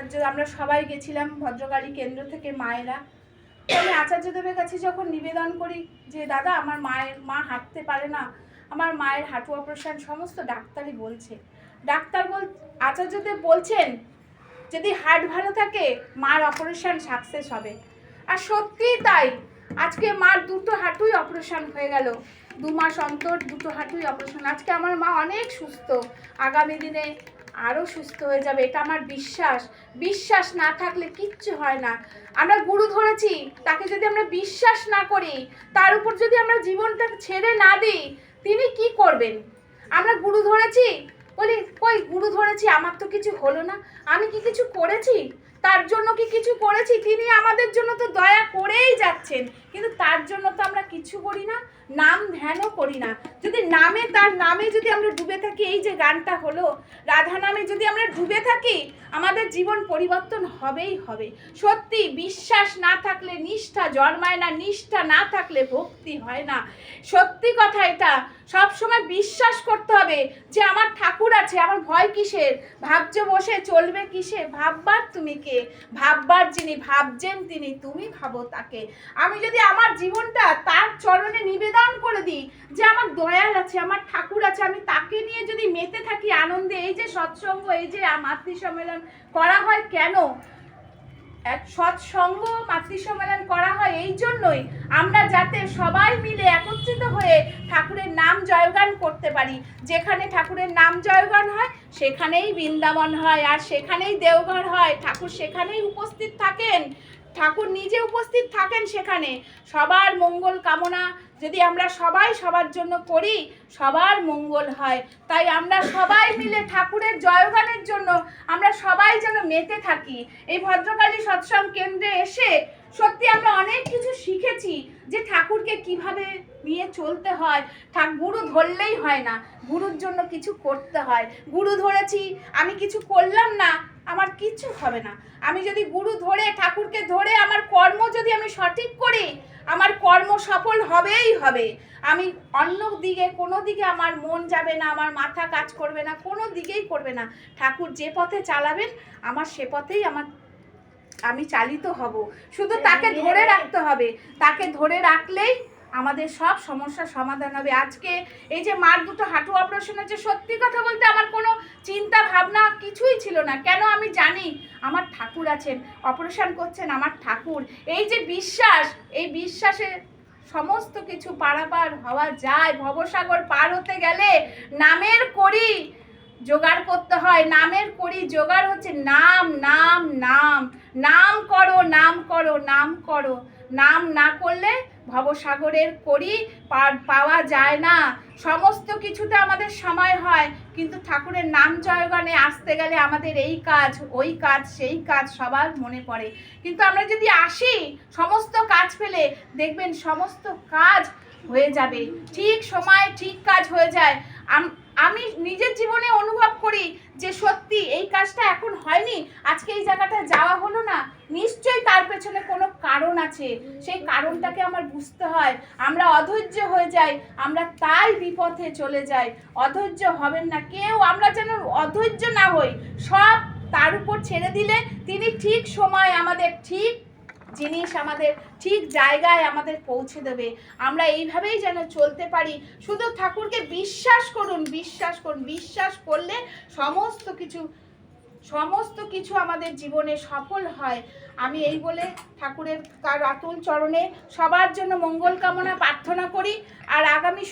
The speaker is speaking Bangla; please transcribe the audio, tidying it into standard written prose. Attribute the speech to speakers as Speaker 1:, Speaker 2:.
Speaker 1: আচার্য, আমরা সবাই গেছিলাম ভদ্রকালী কেন্দ্র থেকে মায়েরা। আমি আচার্যদেবের কাছে যখন নিবেদন করি যে দাদা আমার মা হাঁটতে পারে না, আমার মায়ের হাঁটু অপারেশন, সমস্ত ডাক্তারই বলছে, আচার্যদেব বলছেন যদি হার্ট ভালো থাকে মার অপারেশন সাকসেস হবে। আর সত্যিই তাই, আজকে মার দুটো হাঁটুই অপারেশন হয়ে গেল, 2 মাস অন্তর দুটো হাঁটুই অপারেশন। আজকে আমার মা অনেক সুস্থ, আগামী দিনে আরও সুস্থ হয়ে যাবে, এটা আমার বিশ্বাস। বিশ্বাস না থাকলে কিচ্ছু হয় না। আমরা গুরু ধরেছি, তাকে যদি আমরা বিশ্বাস না করি, তার উপর যদি আমরা জীবনটা ছেড়ে না দিই, তিনি কি করবেন? আমরা গুরু ধরেছি, বলি কই গুরু ধরেছি, আমার তো কিছু হলো না, আমি কি কিছু করেছি? তার জন্য কি কিছু করেছি? তিনি আমাদের জন্য তো দয়া করেই যাচ্ছেন, কিন্তু তার জন্য তো আমরা কিছু করি না, নাম ধ্যানও করি না। যদি তার নামে যদি আমরা ডুবে থাকি, এই যে গানটা হলো রাধা নামে যদি আমরা ডুবে থাকি, আমাদের জীবন পরিবর্তন হবেই হবে। সত্যি বিশ্বাস না থাকলে নিষ্ঠা জন্মায় না, নিষ্ঠা না থাকলে ভক্তি হয় না। সত্যি কথা এটা, সব সময় বিশ্বাস করতে হবে যে আমার ঠাকুর আছে, আমার ভয় কিসের? ভাবছো বসে চলবে কিসে? ভাববার তুমি কে? ভাববার যিনি ভাবছেন তিনি, তুমি ভাবো তাকে। আমি যদি আমার জীবনটা তার চরণে নিবেদন করে দিই যে আমার দয়াল আছে, আমার ঠাকুর আছে, আমি তাকে নিয়ে যদি মেতে থাকি আনন্দে, এই যে সৎসঙ্গ, এই যে মাতৃ সম্মেলন করা হয়, কেন এক সৎসঙ্গ মাতৃ সম্মেলন করা হয়? এই জন্যই, আমরা যাতে সবাই মিলে একত্রিত হয়ে ঠাকুরের নাম জয়গান করতে পারি। যেখানে ঠাকুরের নাম জয়গান হয় সেখানেই বৃন্দাবন হয়, আর সেখানেই দেওঘর হয়। ঠাকুর সেখানেই উপস্থিত থাকেন, ঠাকুর নিজে উপস্থিত থাকেন সেখানে। সবার মঙ্গল কামনা যদি আমরা সবাই সবার জন্য করি, সবার মঙ্গল হয়। তাই আমরা সবাই মিলে ঠাকুরের জয়গানের জন্য আমরা সবাই যেন মেতে থাকি। এই ভদ্রকালী সৎসঙ্গ কেন্দ্রে এসে সত্যি আমরা অনেক কিছু শিখেছি, যে ঠাকুরকে কিভাবে নিয়ে চলতে হয়। গুরু ধরলেই হয় না, গুরুর জন্য কিছু করতে হয়। গুরু ধরেছি, আমি কিছু করলাম না, আমার কিচ্ছু হবে না। আমি যদি গুরু ধরে, ঠাকুরকে ধরে আমার কর্ম যদি আমি সঠিক করি, আমার কর্ম সফল হবেই হবে। আমি অন্য দিকে কোনো দিকে আমার মন যাবে না, আমার মাথা কাজ করবে না, কোনো দিকেই করবে না। ঠাকুর যে পথে চালাবেন আমার সে পথেই আমি চালিত হব। শুধু তাকে ধরে রাখতে হবে, তাকে ধরে রাখলেই আমাদের সব সমস্যার সমাধান হবে। আজকে এই যে মার দুটো হাঁটু অপারেশন হচ্ছে, সত্যি কথা বলতে আমার কোনো চিন্তা ভাবনা কিছুই ছিল না। কেন? আমি জানি আমার ঠাকুর আছেন, অপারেশন করছেন আমার ঠাকুর। এই যে বিশ্বাস, এই বিশ্বাসে সমস্ত কিছু পারাপার হওয়া যায়। ভবসাগর পার হতে গেলে নামের করি জোগাড় করতে হয়। নামের করি জোগাড় হচ্ছে নাম, নাম, নাম। নাম করো, নাম করো, নাম করো। নাম না করলে ভবসাগরের করি পাওয়া যায় না। সমস্ত কিছুতে আমাদের সময় হয়, কিন্তু ঠাকুরের নাম জয়গানে আসতে গেলে আমাদের এই কাজ, ওই কাজ, সেই কাজ সবার মনে পড়ে। কিন্তু আমরা যদি আসি সমস্ত কাজ ফেলে, দেখবেন সমস্ত কাজ হয়ে যাবে, ঠিক সময় ঠিক কাজ হয়ে যায়। আমি নিজের জীবনে অনুভব করি যে সত্যি এই কাজটা এখন হয়নি, আজকে এই জায়গাটা যাওয়া হলো না, নিশ্চয়ই তার পেছনে কোনো কারণ আছে। সেই কারণটাকে আমার বুঝতে হয়। আমরা অধৈর্য হয়ে যাই, আমরা তাই বিপথে চলে যাই। অধৈর্য হবেন না কেউ, আমরা যেন অধৈর্য না হই। সব তার উপর ছেড়ে দিলে তিনি ঠিক সময় আমাদের ঠিক জিনিস, আমাদের ঠিক জায়গায় আমাদের পৌঁছে দেবে। আমরা এইভাবেই যেন চলতে পারি। শুধু ঠাকুরকে বিশ্বাস করুন, বিশ্বাস করুন। বিশ্বাস করলে সমস্ত কিছু আমাদের জীবনে সফল হয়। আমি এই বলে ঠাকুরের তার আতুল চরণে সবার জন্য মঙ্গল কামনা প্রার্থনা করি। আর আগামী